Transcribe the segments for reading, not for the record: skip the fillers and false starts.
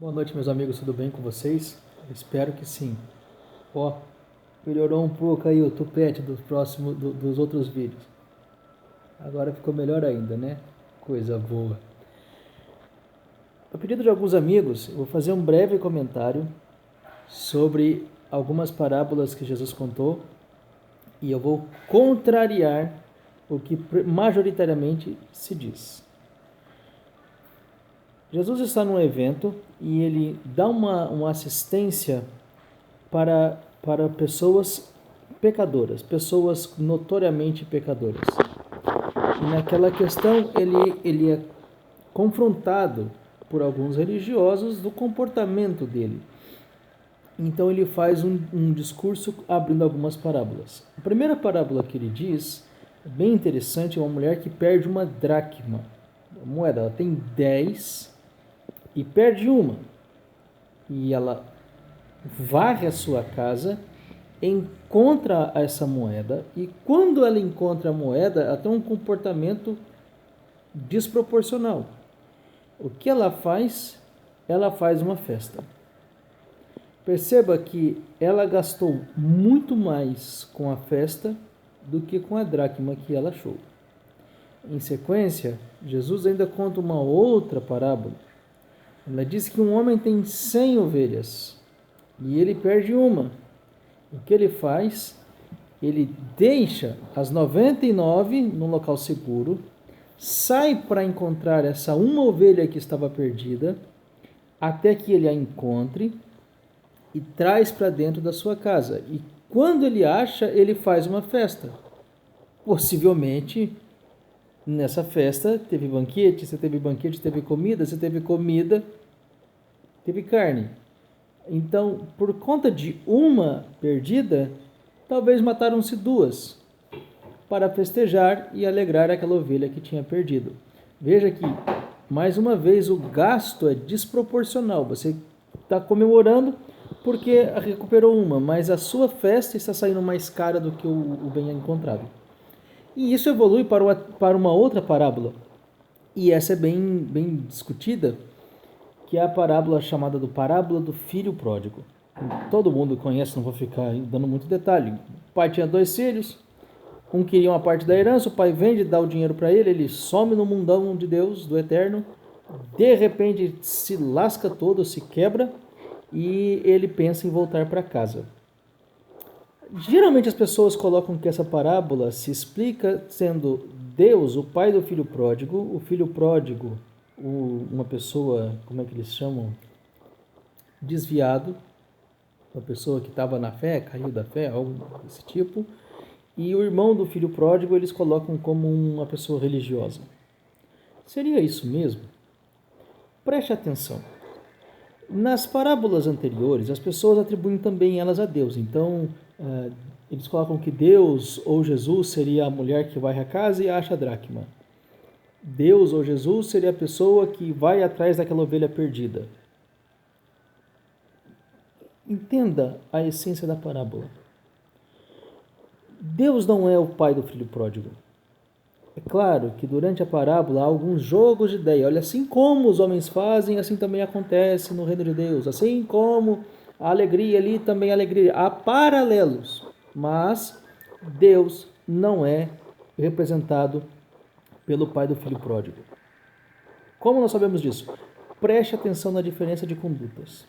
Boa noite, meus amigos, tudo bem com vocês? Espero que sim. Melhorou um pouco aí o tupete dos outros vídeos. Agora ficou melhor ainda, né? Coisa boa. A pedido de alguns amigos, eu vou fazer um breve comentário sobre algumas parábolas que Jesus contou e eu vou contrariar o que majoritariamente se diz. Jesus está num evento e ele dá uma assistência para pessoas pecadoras, pessoas notoriamente pecadoras. E naquela questão ele é confrontado por alguns religiosos do comportamento dele. Então ele faz um discurso abrindo algumas parábolas. A primeira parábola que ele diz, bem interessante, é uma mulher que perde uma dracma. A moeda, ela tem 10 e perde uma. E ela varre a sua casa, encontra essa moeda, e quando ela encontra a moeda, ela tem um comportamento desproporcional. O que ela faz? Ela faz uma festa. Perceba que ela gastou muito mais com a festa do que com a dracma que ela achou. Em sequência, Jesus ainda conta uma outra parábola. Ela diz que um homem tem 100 ovelhas e ele perde uma. O que ele faz? Ele deixa as 99 num local seguro, sai para encontrar essa uma ovelha que estava perdida, até que ele a encontre e traz para dentro da sua casa. E quando ele acha, ele faz uma festa. Possivelmente, nessa festa, teve banquete, teve comida, teve carne. Então, por conta de uma perdida, talvez mataram-se duas para festejar e alegrar aquela ovelha que tinha perdido. Veja que, mais uma vez, o gasto é desproporcional. Você está comemorando porque recuperou uma, mas a sua festa está saindo mais cara do que o bem encontrado. E isso evolui para uma outra parábola, e essa é bem discutida, que é a parábola chamada do parábola do filho pródigo. Todo mundo conhece, não vou ficar dando muito detalhe. O pai tinha 2 filhos, um queria uma parte da herança, o pai vende, dá o dinheiro para ele some no mundão de Deus, do eterno, de repente se lasca todo, se quebra, e ele pensa em voltar para casa. Geralmente as pessoas colocam que essa parábola se explica sendo Deus, o pai do filho pródigo, o filho pródigo, uma pessoa, como é que eles chamam? Desviado, uma pessoa que estava na fé, caiu da fé, algo desse tipo, e o irmão do filho pródigo eles colocam como uma pessoa religiosa. Seria isso mesmo? Preste atenção. Nas parábolas anteriores, as pessoas atribuem também elas a Deus. Então, eles colocam que Deus ou Jesus seria a mulher que vai à casa e acha a dracma. Deus ou Jesus seria a pessoa que vai atrás daquela ovelha perdida. Entenda a essência da parábola. Deus não é o pai do filho pródigo. É claro que durante a parábola há alguns jogos de ideia. Olha, assim como os homens fazem, assim também acontece no reino de Deus. Assim como a alegria ali, também a alegria. Há paralelos, mas Deus não é representado pelo pai do filho pródigo. Como nós sabemos disso? Preste atenção na diferença de condutas.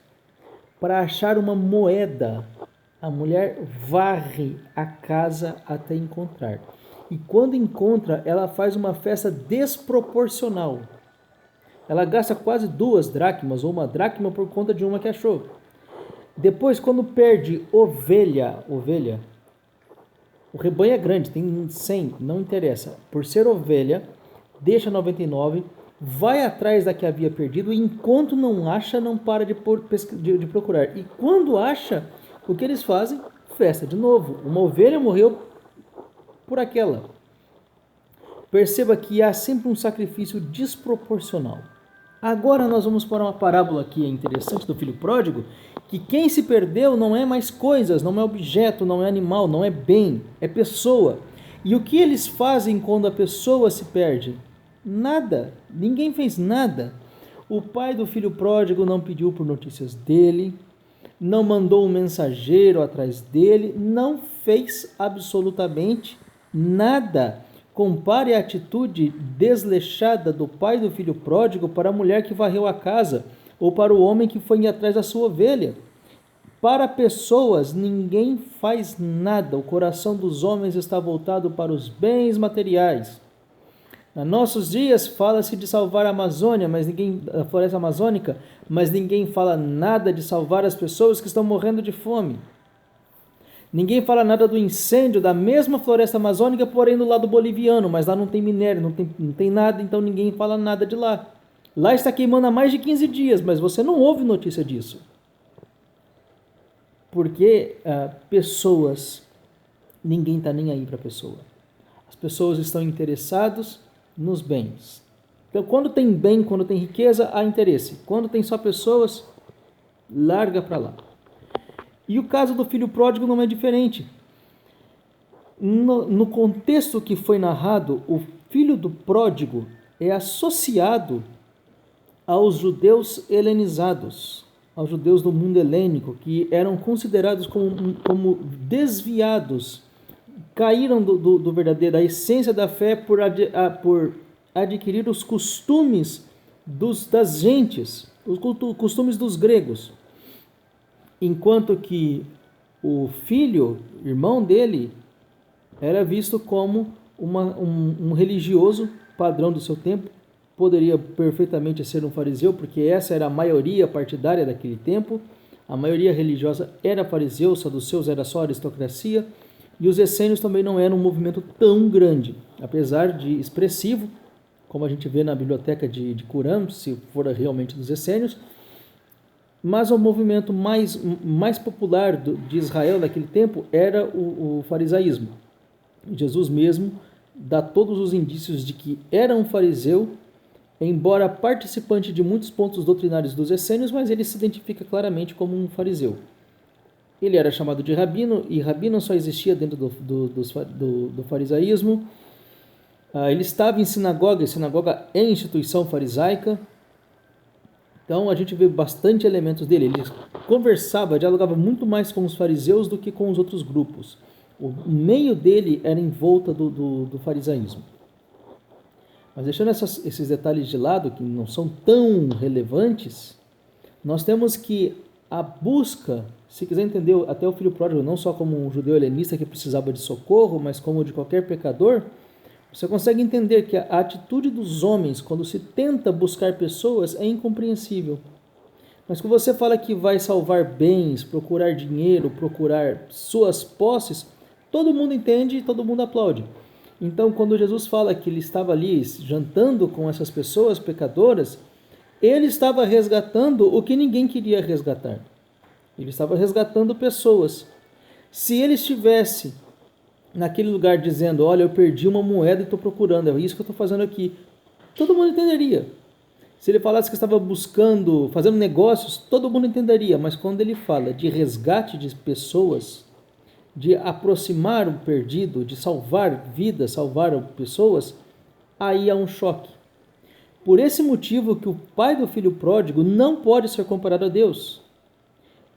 Para achar uma moeda, a mulher varre a casa até encontrar. E quando encontra, ela faz uma festa desproporcional. Ela gasta quase 2 dracmas, ou uma dracma por conta de uma que achou. Depois, quando perde ovelha, o rebanho é grande, tem 100, não interessa. Por ser ovelha, deixa 99, vai atrás da que havia perdido e enquanto não acha, não para de procurar. E quando acha, o que eles fazem? Festa de novo. Uma ovelha morreu por aquela. Perceba que há sempre um sacrifício desproporcional. Agora nós vamos para uma parábola que é interessante do filho pródigo, que quem se perdeu não é mais coisas, não é objeto, não é animal, não é bem, é pessoa. E o que eles fazem quando a pessoa se perde? Nada, ninguém fez nada. O pai do filho pródigo não pediu por notícias dele, não mandou um mensageiro atrás dele, não fez absolutamente nada. Compare a atitude desleixada do pai do filho pródigo para a mulher que varreu a casa ou para o homem que foi atrás da sua ovelha. Para pessoas, ninguém faz nada. O coração dos homens está voltado para os bens materiais. Nos nossos dias fala-se de salvar a Amazônia, a floresta amazônica, mas ninguém fala nada de salvar as pessoas que estão morrendo de fome. Ninguém fala nada do incêndio da mesma floresta amazônica, porém do lado boliviano, mas lá não tem minério, não tem nada, então ninguém fala nada de lá. Lá está queimando há mais de 15 dias, mas você não ouve notícia disso. Porque pessoas, ninguém está nem aí para a pessoa. As pessoas estão interessadas nos bens. Então, quando tem bem, quando tem riqueza, há interesse. Quando tem só pessoas, larga para lá. E o caso do filho pródigo não é diferente. No contexto que foi narrado, o filho do pródigo é associado aos judeus helenizados, aos judeus do mundo helênico, que eram considerados como desviados, caíram da essência da fé por adquirir os costumes das gentes, os costumes dos gregos. Enquanto que o filho, irmão dele, era visto como um religioso padrão do seu tempo, poderia perfeitamente ser um fariseu, porque essa era a maioria partidária daquele tempo, a maioria religiosa era fariseu, os saduceus era só aristocracia, e os essênios também não eram um movimento tão grande, apesar de expressivo, como a gente vê na biblioteca de Qumran, se for realmente dos essênios, mas o movimento mais popular de Israel naquele tempo era o farisaísmo. Jesus mesmo dá todos os indícios de que era um fariseu, embora participante de muitos pontos doutrinários dos essênios, mas ele se identifica claramente como um fariseu. Ele era chamado de rabino, e rabino só existia dentro do farisaísmo. Ele estava em sinagoga, e sinagoga é instituição farisaica. Então a gente vê bastante elementos dele. Ele conversava, dialogava muito mais com os fariseus do que com os outros grupos. O meio dele era em volta do farisaísmo. Mas deixando esses detalhes de lado, que não são tão relevantes, nós temos que a busca, se quiser entender até o filho pródigo, não só como um judeu helenista que precisava de socorro, mas como de qualquer pecador, você consegue entender que a atitude dos homens, quando se tenta buscar pessoas, é incompreensível. Mas quando você fala que vai salvar bens, procurar dinheiro, procurar suas posses, todo mundo entende e todo mundo aplaude. Então, quando Jesus fala que ele estava ali jantando com essas pessoas pecadoras, ele estava resgatando o que ninguém queria resgatar. Ele estava resgatando pessoas. Se ele estivesse naquele lugar dizendo, olha, eu perdi uma moeda e estou procurando, é isso que eu estou fazendo aqui, todo mundo entenderia. Se ele falasse que estava buscando, fazendo negócios, todo mundo entenderia. Mas quando ele fala de resgate de pessoas, de aproximar o perdido, de salvar vidas, salvar pessoas, aí há um choque. Por esse motivo que o pai do filho pródigo não pode ser comparado a Deus.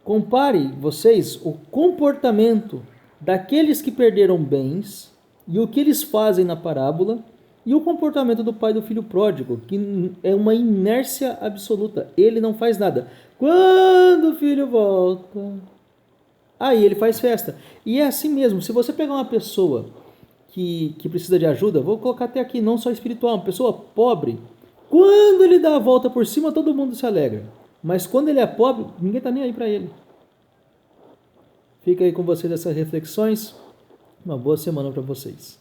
Compare vocês o comportamento daqueles que perderam bens e o que eles fazem na parábola e o comportamento do pai do filho pródigo, que é uma inércia absoluta. Ele não faz nada. Quando o filho volta, aí ele faz festa. E é assim mesmo. Se você pegar uma pessoa que precisa de ajuda, vou colocar até aqui, não só espiritual, uma pessoa pobre, quando ele dá a volta por cima, todo mundo se alegra. Mas quando ele é pobre, ninguém está nem aí para ele. Fica aí com vocês essas reflexões. Uma boa semana para vocês.